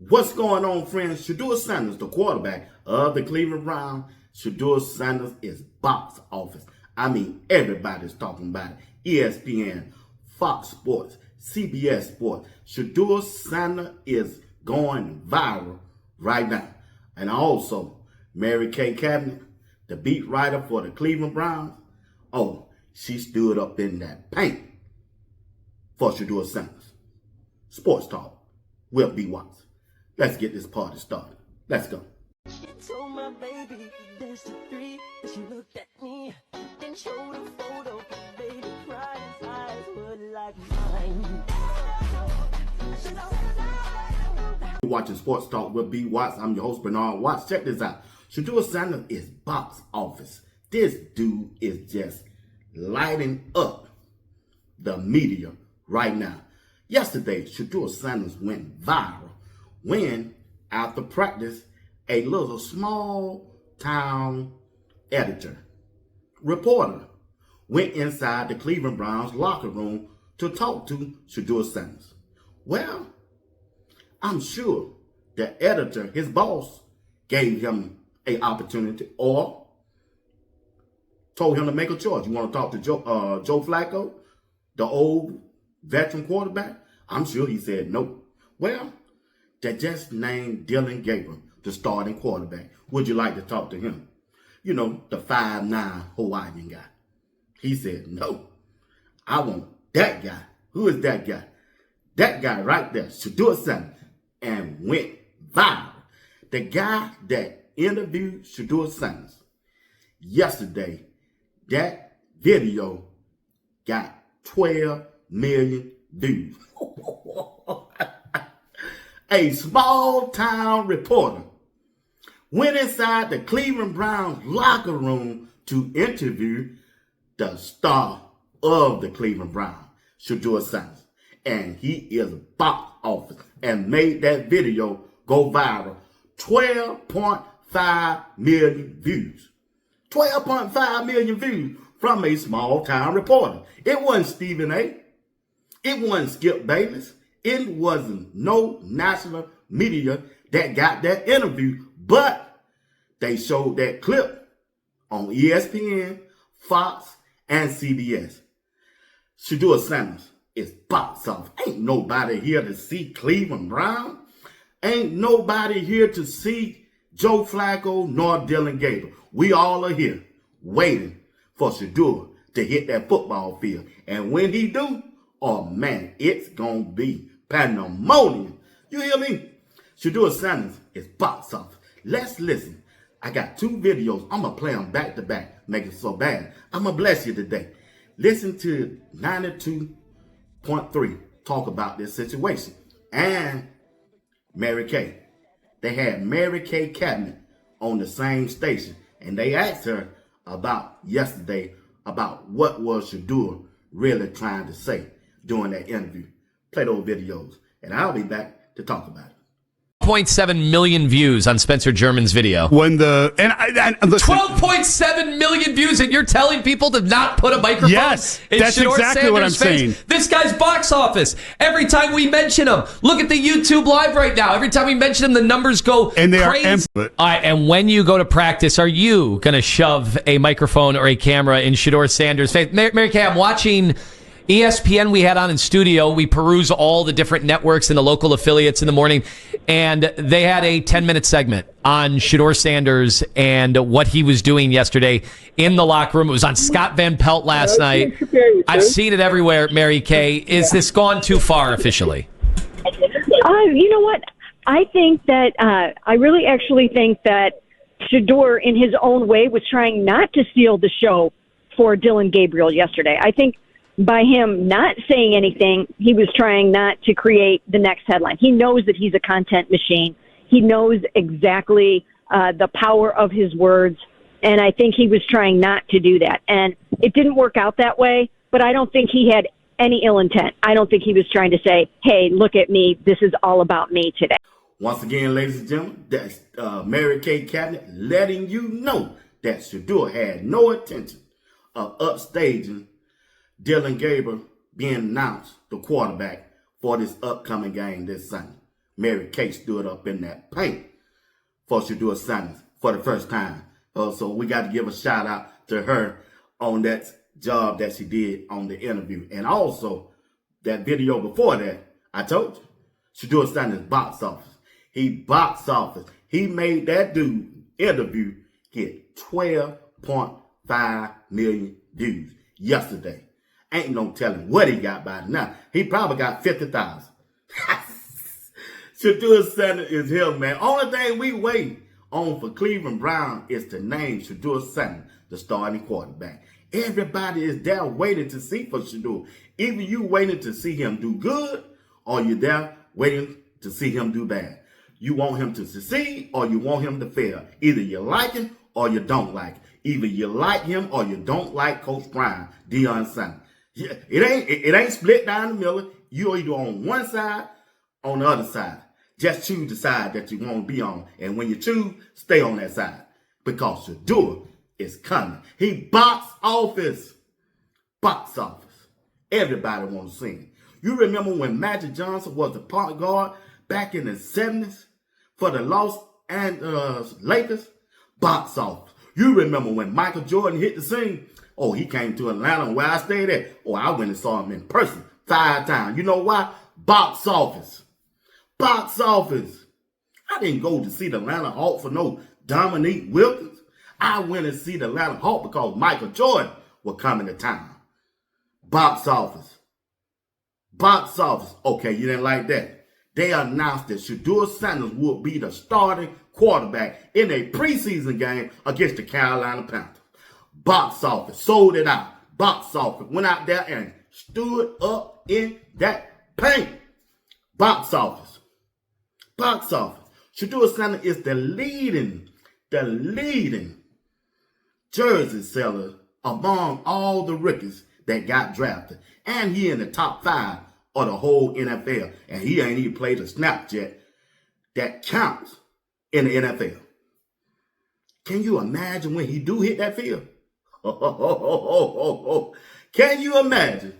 What's going on, friends? Shedeur Sanders, the quarterback of the Cleveland Browns. Shedeur Sanders is box office. I mean, everybody's talking about it. ESPN, Fox Sports, CBS Sports. Shedeur Sanders is going viral right now. And also, Mary Kay Cabot, the beat writer for the Cleveland Browns. Oh, she stood up in that paint for Shedeur Sanders. Sports Talk with B. Watts. Let's get this party started. Let's go. She told my baby dance to 3. She looked at me, then showed a photo. Baby cried, his eyes were like mine. You're watching Sports Talk with B. Watts. I'm your host, Bernard Watts. Check this out. Shedeur Sanders is box office. This dude is just lighting up the media right now. Yesterday, Shedeur Sanders went viral when, after practice, a little small town reporter went inside the Cleveland Browns locker room to talk to Shedeur Sanders. Well, I'm sure the editor, his boss, gave him an opportunity or told him to make a choice. You want to talk to Joe Flacco, the old veteran quarterback? I'm sure he said no. Well, they just named Dillon Gabriel the starting quarterback. Would you like to talk to him? You know, the 5'9" Hawaiian guy. He said, no, I want that guy. Who is that guy? That guy right there, Shedeur Sanders, and went viral. The guy that interviewed Shedeur Sanders yesterday, that video got 12 million views. A small town reporter went inside the Cleveland Browns locker room to interview the star of the Cleveland Browns, Shedeur Sanders. And he is box office and made that video go viral. 12.5 million views. 12.5 million views from a small town reporter. It wasn't Stephen A. It wasn't Skip Bayless. It wasn't no national media that got that interview, but they showed that clip on ESPN, Fox, and CBS. Shedeur Sanders is box office. Ain't nobody here to see Cleveland Browns. Ain't nobody here to see Joe Flacco nor Dillon Gabriel. We all are here waiting for Shedeur to hit that football field. And when he do, oh man, it's gonna be pandemonium. You hear me? Shedeur Sanders is box office. Let's listen. I got 2 videos. I'm gonna play them back to back. Make it so bad. I'm gonna bless you today. Listen to 92.3 talk about this situation. And Mary Kay. They had Mary Kay Cabot on the same station. And they asked her about yesterday about what was Shedeur really trying to say during that interview. Play those videos, and I'll be back to talk about it. 12.7 million views on Spencer German's video. When the listen, 12.7 million views, and you're telling people to not put a microphone yes, in that's Shedeur exactly what I'm Sanders' face? saying. This guy's box office. Every time we mention him, look at the YouTube live right now. Every time we mention him, the numbers go and they crazy. are empty. All right, and when you go to practice, are you going to shove a microphone or a camera in Shedeur Sanders' face? Mary Kay, I'm watching ESPN. We had on in studio. We peruse all the different networks and the local affiliates in the morning, and they had a 10-minute segment on Shedeur Sanders and what he was doing yesterday in the locker room. It was on Scott Van Pelt last night. I've seen it everywhere, Mary Kay. Is this gone too far officially? You know what? I think that I really actually think that Shedeur, in his own way, was trying not to steal the show for Dillon Gabriel yesterday. I think by him not saying anything, he was trying not to create the next headline. He knows that he's a content machine. He knows exactly the power of his words, and I think he was trying not to do that. And it didn't work out that way, but I don't think he had any ill intent. I don't think he was trying to say, hey, look at me, this is all about me today. Once again, ladies and gentlemen, that's Mary Kay Cabot letting you know that Shedeur had no intention of upstaging Dillon Gabriel being announced the quarterback for this upcoming game this Sunday. Mary Kay stood up in that paint for Shedeur Sanders for the first time. So we got to give a shout out to her on that job that she did on the interview. And also, that video before that, I told you, Shedeur Sanders box office. He box office. He made that dude interview get 12.5 million views yesterday. Ain't no telling what he got by now. He probably got 50,000. Shedeur Sanders is him, man. Only thing we wait on for Cleveland Brown is to name Shedeur Sanders the starting quarterback. Everybody is there waiting to see for Shedeur. Either you waiting to see him do good, or you're there waiting to see him do bad. You want him to succeed, or you want him to fail. Either you like him, or you don't like him. Either you like him, or you don't like Coach Brown, Deion Sanders. Yeah, it ain't split down the middle. You either on one side, on the other side. Just choose the side that you want to be on. And when you choose, stay on that side. Because Shedeur is coming. He box office. Box office. Everybody wants to see him. You remember when Magic Johnson was the point guard back in the 70s for the Los Angeles Lakers? Box office. You remember when Michael Jordan hit the scene? Oh, he came to Atlanta where I stayed at. Oh, I went and saw him in person 5 times. You know why? Box office. Box office. I didn't go to see the Atlanta Hawks for no Dominique Wilkins. I went and see the Atlanta Hawks because Michael Jordan was coming to town. Box office. Box office. Okay, you didn't like that. They announced that Shedeur Sanders would be the starting quarterback in a preseason game against the Carolina Panthers. Box office. Sold it out. Box office. Went out there and stood up in that paint. Box office. Box office. Shedeur Sanders is the leading jersey seller among all the rookies that got drafted. And he in the top 5 of the whole NFL. And he ain't even played a snap yet that counts in the NFL. Can you imagine when he do hit that field? Can you imagine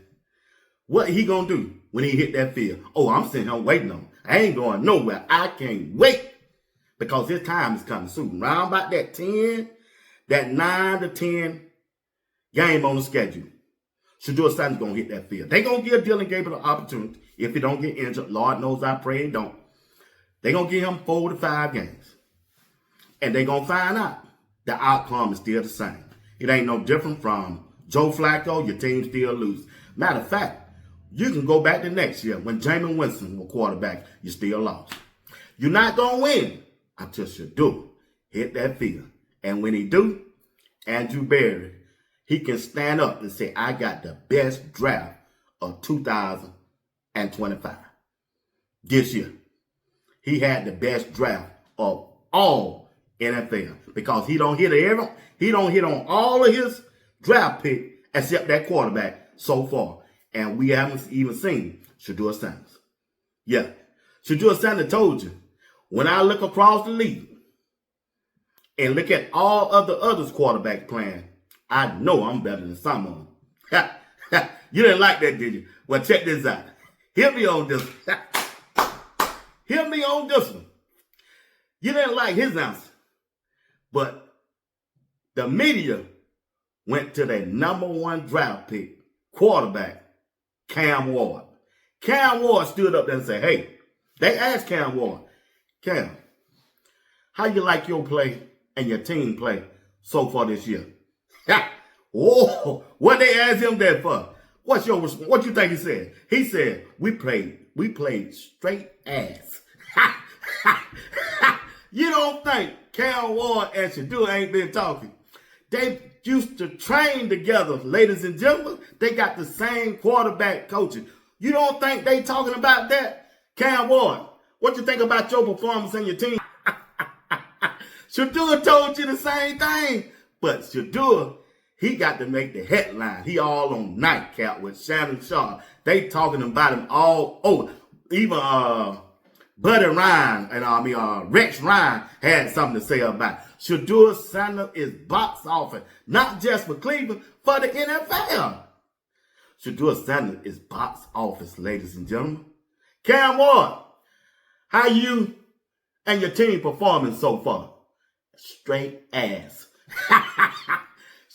what he gonna do when he hit that field? Oh, I'm sitting here waiting on him. I ain't going nowhere. I can't wait because his time is coming soon. Round about that 9 to 10 game on the schedule. Shedeur Sanders gonna hit that field. They gonna give Dillon Gabriel an opportunity if he don't get injured. Lord knows I pray he don't. They gonna give him 4 to 5 games. And they gonna find out the outcome is still the same. It ain't no different from Joe Flacco, your team still loses. Matter of fact, you can go back to next year when Jameis Winston was quarterback, you still lost. You're not going to win until Shedeur hit that field. And when he do, Andrew Berry, he can stand up and say, I got the best draft of 2025. This year, he had the best draft of all NFL because he don't hit on all of his draft pick except that quarterback so far. And we haven't even seen Shedeur Sanders. Yeah. Shedeur Sanders told you, when I look across the league and look at all of the others quarterbacks playing, I know I'm better than some of them. You didn't like that, did you? Well, check this out. Hear me on this. Hear me on this one. You didn't like his answer. But the media went to the number 1 draft pick quarterback, Cam Ward. Cam Ward stood up there and said, hey, they asked Cam Ward, Cam, how you like your play and your team play so far this year? Whoa, what they asked him that for? What you think he said? He said, we played straight ass. You don't think Cam Ward and Shedeur ain't been talking? They used to train together, ladies and gentlemen. They got the same quarterback coaching. You don't think they talking about that? Cam Ward, what you think about your performance and your team? Shedeur told you the same thing. But Shedeur, he got to make the headline. He all on nightcap with Shannon Sharp. They talking about him all over. Even Buddy Ryan and Rex Ryan had something to say about it. Shedeur Sanders is box office, not just for Cleveland, for the NFL. Shedeur Sanders is box office, ladies and gentlemen. Cam Ward, How you and your team performing so far? Straight ass.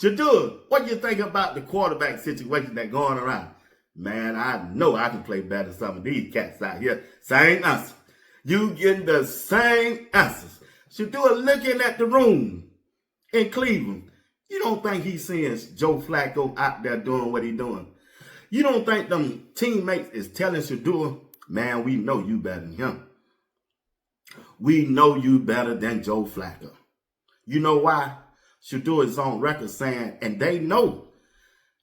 Shedeur, what do you think about the quarterback situation that's going around? Man, I know I can play better than some of these cats out here. Same answer. You getting the same answers. Shedeur looking at the room in Cleveland. You don't think he's seeing Joe Flacco out there doing what he's doing? You don't think them teammates is telling Shedeur, man, we know you better than him. We know you better than Joe Flacco. You know why? Shedeur is on record saying, and they know,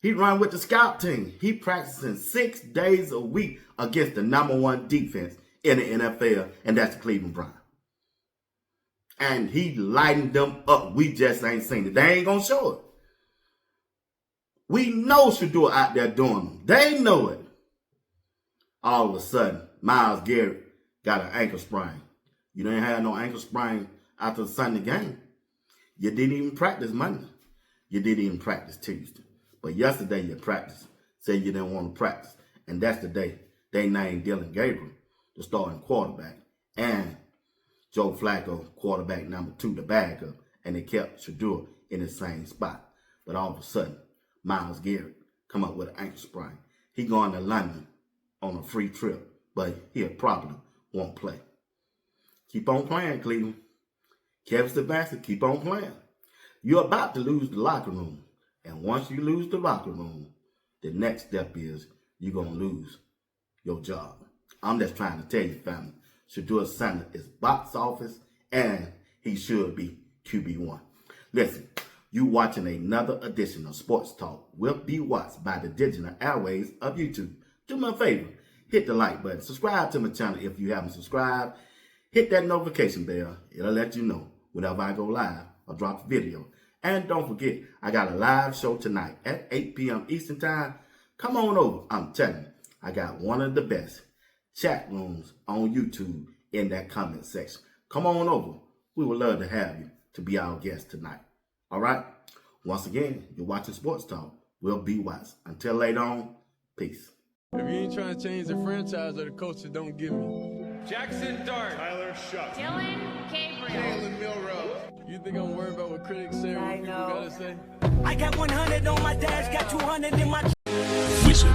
he run with the scout team. He practicing 6 days a week against the #1 defense in the NFL, and that's the Cleveland Browns. And he lightened them up. We just ain't seen it. They ain't gonna show it. We know Shedeur out there doing them. They know it. All of a sudden, Myles Garrett got an ankle sprain. You didn't have no ankle sprain after the Sunday game. You didn't even practice Monday. You didn't even practice Tuesday. But yesterday you practiced. Said you didn't want to practice. And that's the day they named Dillon Gabriel the starting quarterback. And Joe Flacco, quarterback number 2, the backup. And they kept Shedeur in the same spot. But all of a sudden, Myles Garrett come up with an ankle sprain. He going to London on a free trip. But he'll probably won't play. Keep on playing, Cleveland. Kevin Stefanski, keep on playing. You're about to lose the locker room. And once you lose the locker room, the next step is you're going to lose your job. I'm just trying to tell you, family, Shedeur Sanders is box office and he should be QB1. Listen, you watching another edition of Sports Talk will be watched by the digital airways of YouTube. Do me a favor, hit the like button. Subscribe to my channel if you haven't subscribed. Hit that notification bell. It'll let you know whenever I go live or drop a video. And don't forget, I got a live show tonight at 8 p.m. Eastern Time. Come on over. I'm telling you, I got one of the best chat rooms on YouTube in that comment section. Come on over. We would love to have you to be our guest tonight. All right? Once again, you're watching Sports Talk. We'll be watched. Until later on, peace. If you ain't trying to change the franchise or the coach, don't give me. Jackson Dart. Tyler Shuck. Dillon Gabriel. Jalen Milrose. You think I'm worried about what critics say or what people gotta say? I got 100 on my dash, got 200 in my Wizard.